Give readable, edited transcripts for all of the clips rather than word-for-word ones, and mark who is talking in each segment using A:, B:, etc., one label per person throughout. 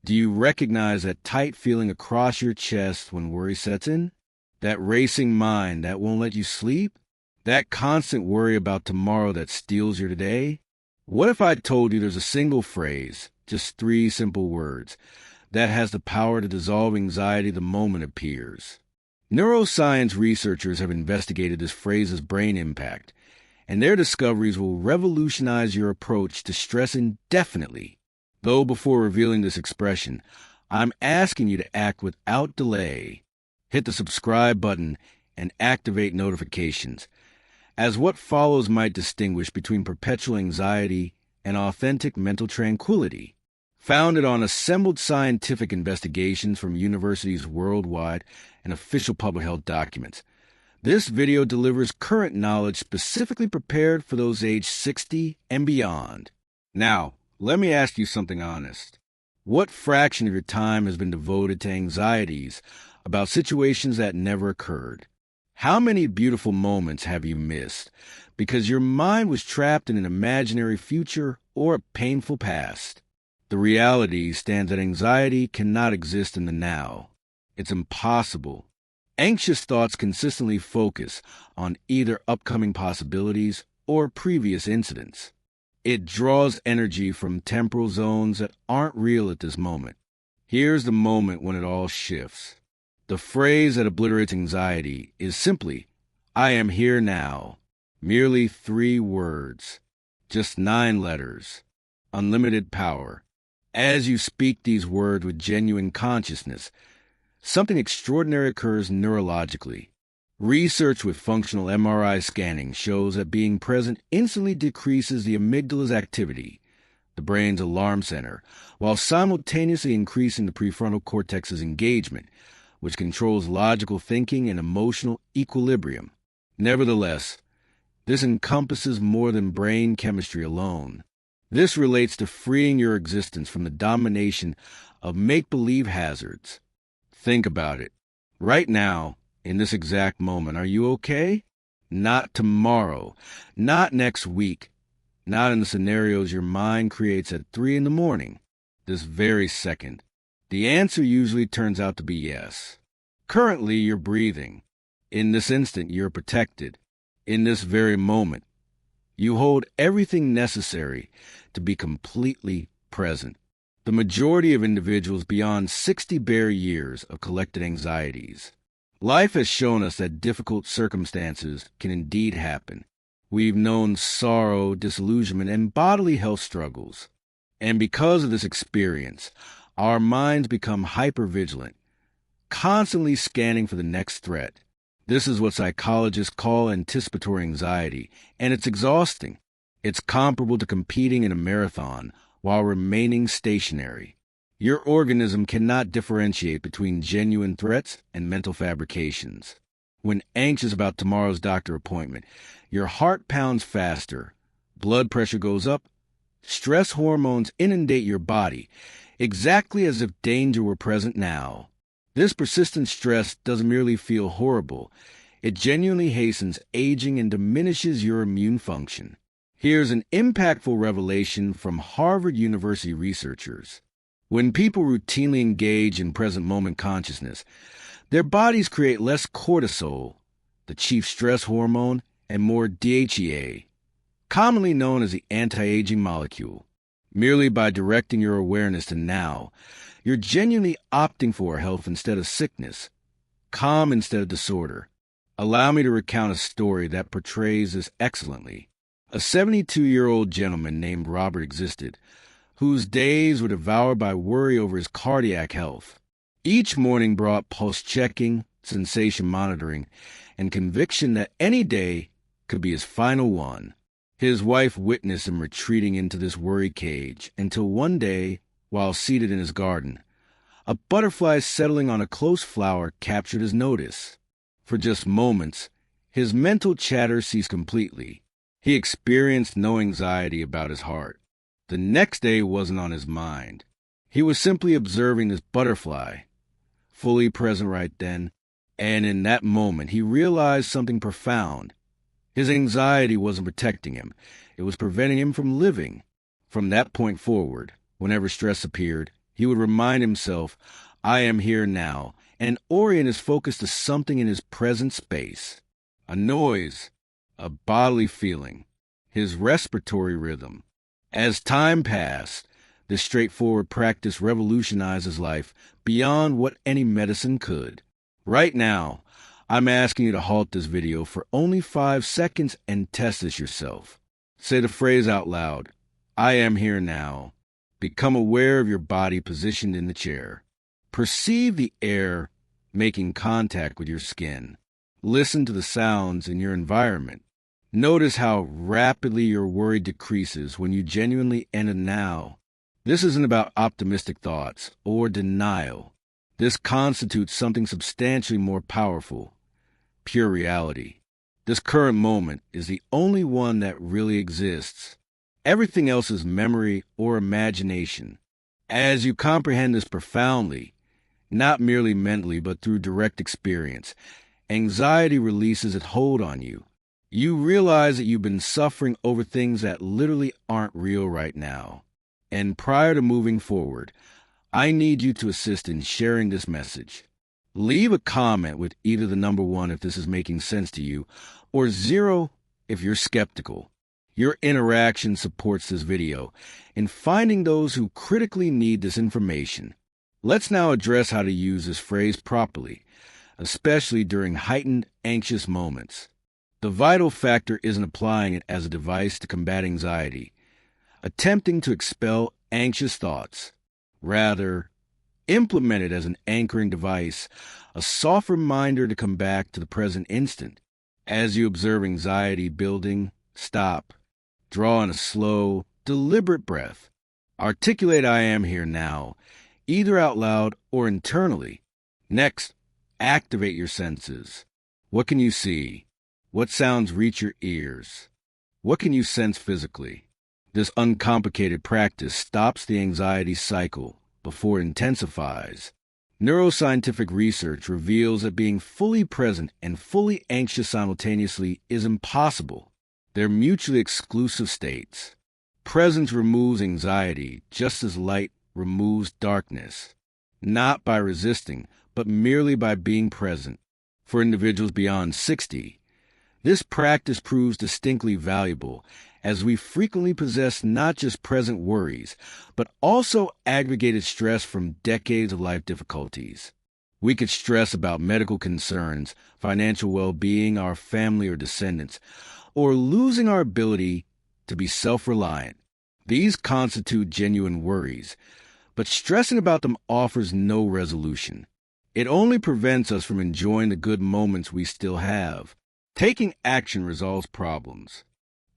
A: Do you recognize that tight feeling across your chest when worry sets in? That racing mind that won't let you sleep? That constant worry about tomorrow that steals your today? What if I told you there's a single phrase, just 3 simple words, that has the power to dissolve anxiety the moment it appears? Neuroscience researchers have investigated this phrase's brain impact, and their discoveries will revolutionize your approach to stress indefinitely. Though before revealing this expression, I'm asking you to act without delay. Hit the subscribe button and activate notifications, as what follows might distinguish between perpetual anxiety and authentic mental tranquility. Founded on assembled scientific investigations from universities worldwide and official public health documents, this video delivers current knowledge specifically prepared for those aged 60 and beyond. Now, let me ask you something honest. What fraction of your time has been devoted to anxieties about situations that never occurred? How many beautiful moments have you missed because your mind was trapped in an imaginary future or a painful past? The reality stands that anxiety cannot exist in the now. It's impossible. Anxious thoughts consistently focus on either upcoming possibilities or previous incidents. It draws energy from temporal zones that aren't real at this moment. Here's the moment when it all shifts. The phrase that obliterates anxiety is simply, "I am here now." Merely 3 words. Just 9 letters. Unlimited power. As you speak these words with genuine consciousness, something extraordinary occurs neurologically. Research with functional MRI scanning shows that being present instantly decreases the amygdala's activity, the brain's alarm center, while simultaneously increasing the prefrontal cortex's engagement, which controls logical thinking and emotional equilibrium. Nevertheless, this encompasses more than brain chemistry alone. This relates to freeing your existence from the domination of make-believe hazards. Think about it. Right now, in this exact moment, are you okay? Not tomorrow, not next week, not in the scenarios your mind creates at 3 in the morning. This very second. The answer usually turns out to be yes. Currently, you're breathing. In this instant, you're protected. In this very moment, you hold everything necessary to be completely present. The majority of individuals beyond 60 bear years of collected anxieties. Life has shown us that difficult circumstances can indeed happen. We've known sorrow, disillusionment, and bodily health struggles. And because of this experience, our minds become hypervigilant, constantly scanning for the next threat. This is what psychologists call anticipatory anxiety, and it's exhausting. It's comparable to competing in a marathon while remaining stationary. Your organism cannot differentiate between genuine threats and mental fabrications. When anxious about tomorrow's doctor appointment, your heart pounds faster, blood pressure goes up, stress hormones inundate your body, exactly as if danger were present now. This persistent stress doesn't merely feel horrible, it genuinely hastens aging and diminishes your immune function. Here's an impactful revelation from Harvard University researchers. When people routinely engage in present moment consciousness, their bodies create less cortisol, the chief stress hormone, and more DHEA, commonly known as the anti-aging molecule. Merely by directing your awareness to now, you're genuinely opting for health instead of sickness, calm instead of disorder. Allow me to recount a story that portrays this excellently. A 72-year-old gentleman named Robert existed, whose days were devoured by worry over his cardiac health. Each morning brought pulse checking, sensation monitoring, and conviction that any day could be his final one. His wife witnessed him retreating into this worry cage until one day, while seated in his garden, a butterfly settling on a close flower captured his notice. For just moments, his mental chatter ceased completely. He experienced no anxiety about his heart. The next day wasn't on his mind. He was simply observing this butterfly, fully present right then, and in that moment he realized something profound. His anxiety wasn't protecting him. It was preventing him from living. From that point forward, whenever stress appeared, He would remind himself, I am here now, and orient his focus to something in his present space. A noise, a bodily feeling, his respiratory rhythm. As time passed, this straightforward practice revolutionized his life beyond what any medicine could. Right now, I'm asking you to halt this video for only 5 seconds and test this yourself. Say the phrase out loud, I am here now. Become aware of your body positioned in the chair. Perceive the air making contact with your skin. Listen to the sounds in your environment. Notice how rapidly your worry decreases when you genuinely enter now. This isn't about optimistic thoughts or denial. This constitutes something substantially more powerful, pure reality. This current moment is the only one that really exists. Everything else is memory or imagination. As you comprehend this profoundly, not merely mentally but through direct experience, anxiety releases its hold on you. You realize that you've been suffering over things that literally aren't real right now. And prior to moving forward, I need you to assist in sharing this message. Leave a comment with either the number 1 if this is making sense to you, or 0 if you're skeptical. Your interaction supports this video in finding those who critically need this information. Let's now address how to use this phrase properly, especially during heightened, anxious moments. The vital factor isn't applying it as a device to combat anxiety, attempting to expel anxious thoughts. Rather, implement it as an anchoring device, a soft reminder to come back to the present instant. As you observe anxiety building, stop. Draw in a slow, deliberate breath. Articulate I am here now, either out loud or internally. Next, activate your senses. What can you see? What sounds reach your ears? What can you sense physically? This uncomplicated practice stops the anxiety cycle before it intensifies. Neuroscientific research reveals that being fully present and fully anxious simultaneously is impossible. They're mutually exclusive states. Presence removes anxiety just as light removes darkness, not by resisting, but merely by being present. For individuals beyond 60, this practice proves distinctly valuable, as we frequently possess not just present worries, but also aggregated stress from decades of life difficulties. We could stress about medical concerns, financial well-being, our family or descendants, or losing our ability to be self-reliant. These constitute genuine worries, but stressing about them offers no resolution. It only prevents us from enjoying the good moments we still have. Taking action resolves problems.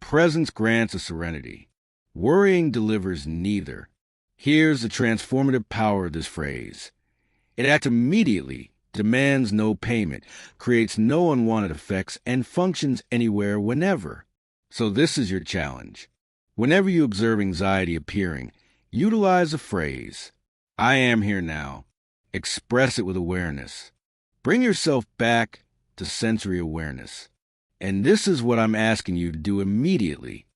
A: Presence grants a serenity. Worrying delivers neither. Here's the transformative power of this phrase. It acts immediately, demands no payment, creates no unwanted effects, and functions anywhere, whenever. So this is your challenge. Whenever you observe anxiety appearing, utilize the phrase, I am here now. Express it with awareness. Bring yourself back to sensory awareness. And this is what I'm asking you to do immediately.